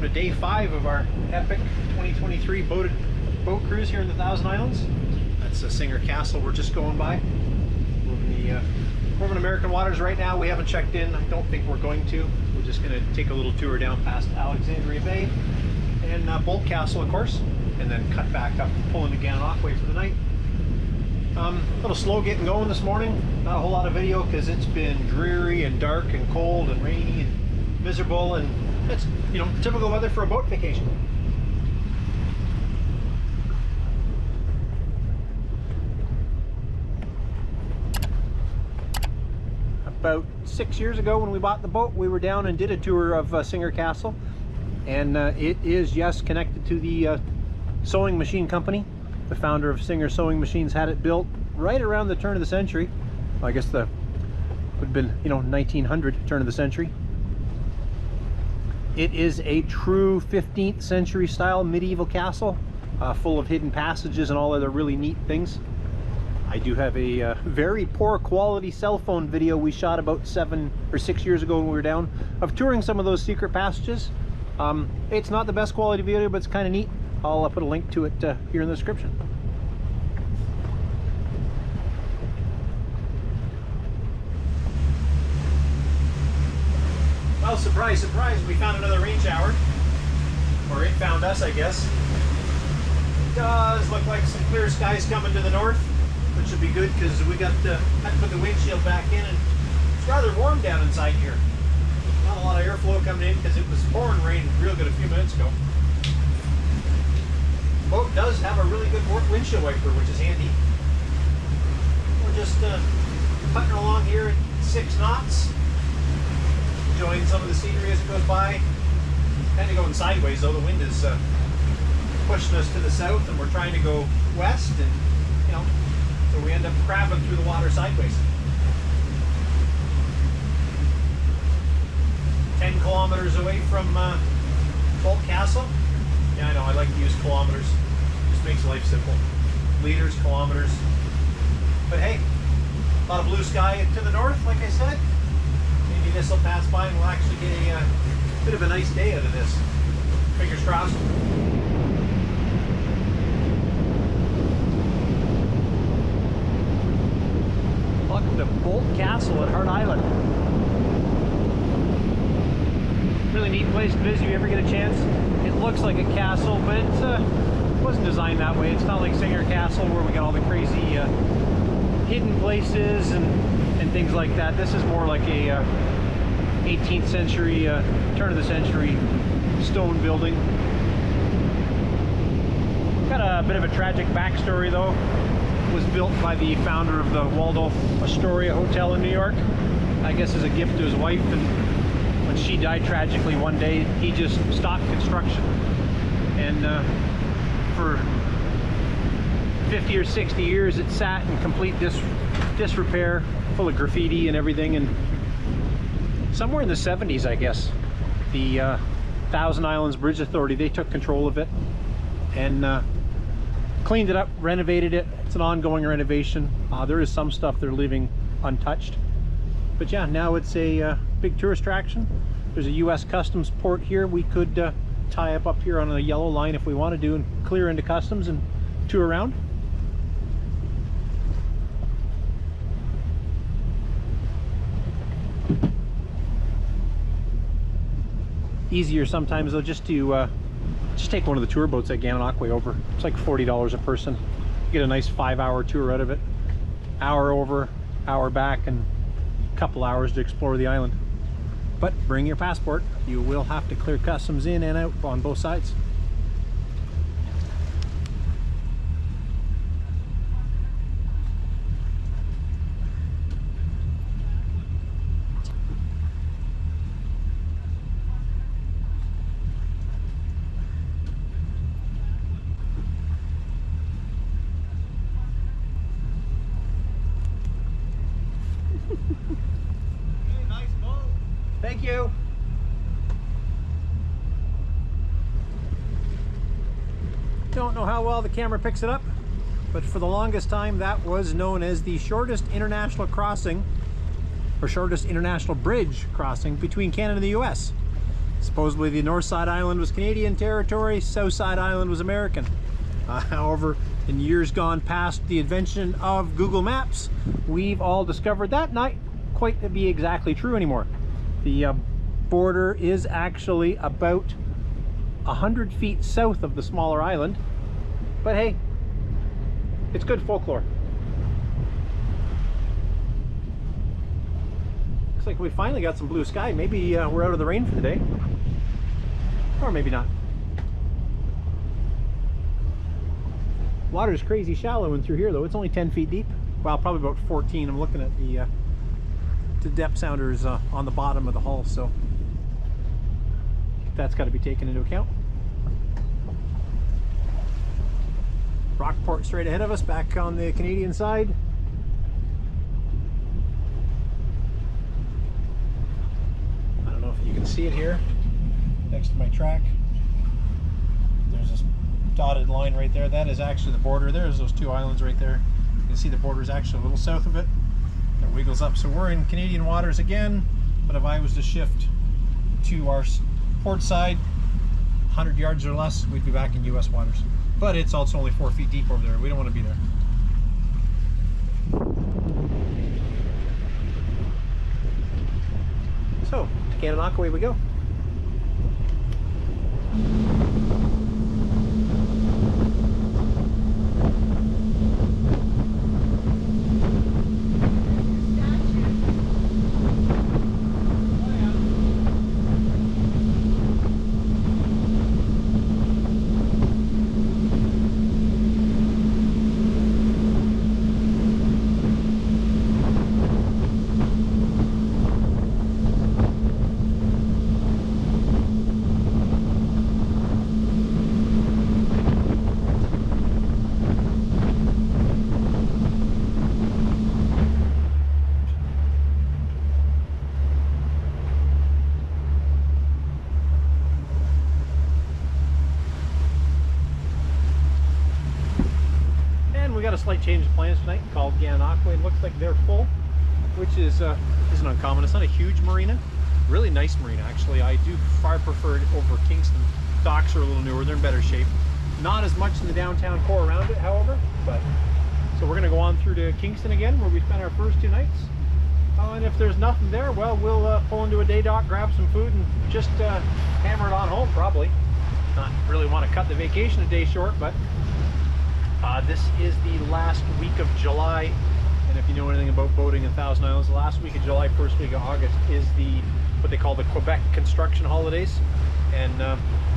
to day 5 of our epic 2023 boat cruise here in the Thousand Islands. That's the Singer Castle we're just going by. We're in American waters right now. We haven't checked in. I don't think we're going to. We're just going to take a little tour down past Alexandria Bay and Boldt Castle, of course, and then cut back up, pulling the Gananoque for the night. A little slow getting going this morning. Not a whole lot of video because it's been dreary and dark and cold and rainy and miserable, and it's, you know, typical weather for a boat vacation. About 6 years ago when we bought the boat, we were down and did a tour of Singer Castle, and it is, yes, connected to the sewing machine company. The founder of Singer Sewing Machines had it built right around the turn of the century. Well, I guess would have been, you know, 1900, turn of the century. It is a true 15th century style medieval castle, full of hidden passages and all other really neat things. I do have a very poor quality cell phone video we shot about 7 or 6 years ago when we were down, of touring some of those secret passages. It's not the best quality video, but it's kind of neat. I'll put a link to it here in the description. Well, surprise, surprise, we found another rain shower. Or it found us, I guess. It does look like some clear skies coming to the north, which should be good because we had to put the windshield back in, and it's rather warm down inside here. Not a lot of airflow coming in because it was pouring rain real good a few minutes ago. The boat does have a really good windshield wiper, which is handy. We're just putting along here at 6 knots, enjoying some of the scenery as it goes by. Kind of going sideways though. The wind is pushing us to the south, and we're trying to go west, and you know, so we end up crabbing through the water sideways. 10 kilometers away from Boldt Castle. Yeah, I know, I like to use kilometers. Just makes life simple. Liters, kilometers. But hey, a lot of blue sky to the north, like I said. Maybe this will pass by and we'll actually get a bit of a nice day out of this. Fingers crossed. Welcome to Boldt Castle at Heart Island. Really neat place to visit if you ever get a chance. It looks like a castle, but it wasn't designed that way. It's not like Singer Castle where we got all the crazy hidden places and things like that. This is more like a 18th century, turn of the century stone building. Got a bit of a tragic backstory though. It was built by the founder of the Waldorf Astoria Hotel in New York, I guess as a gift to his wife, and when she died tragically one day, he just stopped construction. And for 50 or 60 years it sat in complete disrepair, full of graffiti and everything, and somewhere in the 70s, I guess, the Thousand Islands Bridge Authority, they took control of it and cleaned it up, renovated it. It's an ongoing renovation. There is some stuff they're leaving untouched, but yeah, now it's a big tourist attraction. There's a US Customs port here. We could tie up here on a yellow line if we wanted to and clear into customs and tour around. Easier sometimes though just to just take one of the tour boats at Gananoque over. It's like $40 a person. You get a nice 5-hour tour out of it. Hour over, hour back, and a couple hours to explore the island. But bring your passport. You will have to clear customs in and out on both sides. Thank you. Don't know how well the camera picks it up, but for the longest time that was known as the shortest international crossing, or shortest international bridge crossing between Canada and the US. Supposedly the north side island was Canadian territory, south side island was American. However, in years gone past the invention of Google Maps, we've all discovered that not quite to be exactly true anymore. The border is actually about 100 feet south of the smaller island, but hey, it's good folklore. Looks like we finally got some blue sky. Maybe we're out of the rain for the day, or maybe not. Water's crazy shallow in through here though. It's only 10 feet deep. Well, probably about 14. I'm looking at the depth sounders on the bottom of the hull, so that's got to be taken into account. Rockport straight ahead of us, back on the Canadian side. I don't know if you can see it here next to my track. There's this dotted line right there. That is actually the border. There's those two islands right there. You can see the border is actually a little south of it. It wiggles up. So we're in Canadian waters again, but if I was to shift to our port side 100 yards or less, we'd be back in US waters. But it's also only 4 feet deep over there. We don't want to be there. So, to Gananoque, away we go. A slight change of plans tonight called Gananoque. It looks like they're full, which is isn't uncommon. It's not a huge marina, really nice marina actually. I do far prefer it over Kingston. Docks are a little newer, they're in better shape. Not as much in the downtown core around it, however, but so we're going to go on through to Kingston again, where we spent our first 2 nights. And if there's nothing there, well, we'll pull into a day dock, grab some food, and just hammer it on home probably. Not really want to cut the vacation a day short, but this is the last week of July, and if you know anything about boating in Thousand Islands, the last week of July, first week of August is what they call the Quebec construction holidays, and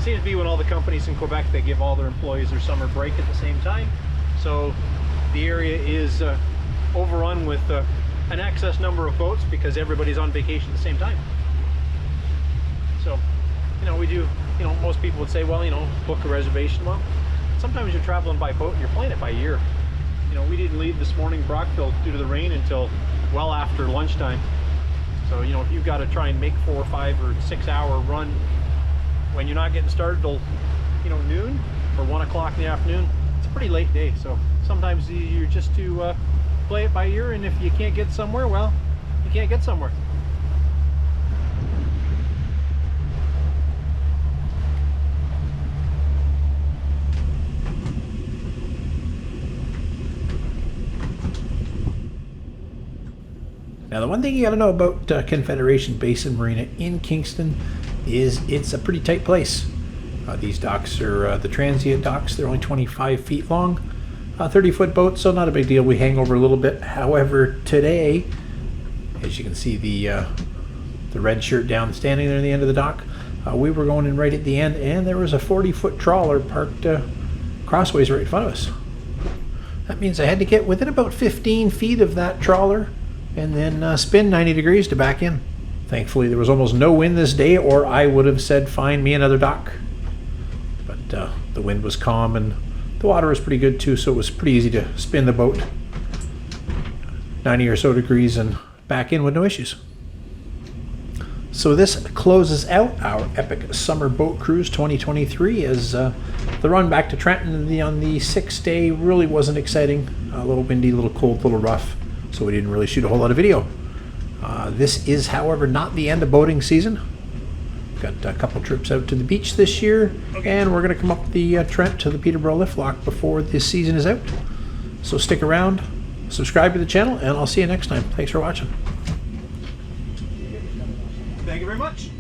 seems to be when all the companies in Quebec, they give all their employees their summer break at the same time. So the area is overrun with an excess number of boats because everybody's on vacation at the same time. So, you know, we do, you know, most people would say, well, you know, book a reservation. Well, sometimes you're traveling by boat and you're playing it by year. You know, we didn't leave this morning Brockville due to the rain until well after lunchtime. So, you know, if you've got to try and make 4 or 5 or 6 hour run when you're not getting started till, you know, noon or 1 o'clock in the afternoon, it's a pretty late day. So sometimes you're just to play it by ear, and if you can't get somewhere, well, you can't get somewhere. Now, the one thing you got to know about Confederation Basin Marina in Kingston is it's a pretty tight place. These docks are the transient docks. They're only 25 feet long, 30-foot boat, so not a big deal. We hang over a little bit. However, today, as you can see the red shirt down standing there in the end of the dock, we were going in right at the end, and there was a 40-foot trawler parked crossways right in front of us. That means I had to get within about 15 feet of that trawler and then spin 90 degrees to back in. Thankfully, there was almost no wind this day, or I would have said, find me another dock. But the wind was calm, and the water was pretty good too, so it was pretty easy to spin the boat 90 or so degrees and back in with no issues. So this closes out our epic summer boat cruise 2023, as the run back to Trenton on the 6th day really wasn't exciting. A little windy, a little cold, a little rough, so we didn't really shoot a whole lot of video. This is, however, not the end of boating season. Got a couple trips out to the beach this year, and we're going to come up the Trent to the Peterborough lift lock before this season is out. So stick around, subscribe to the channel, and I'll see you next time. Thanks for watching. Thank you very much.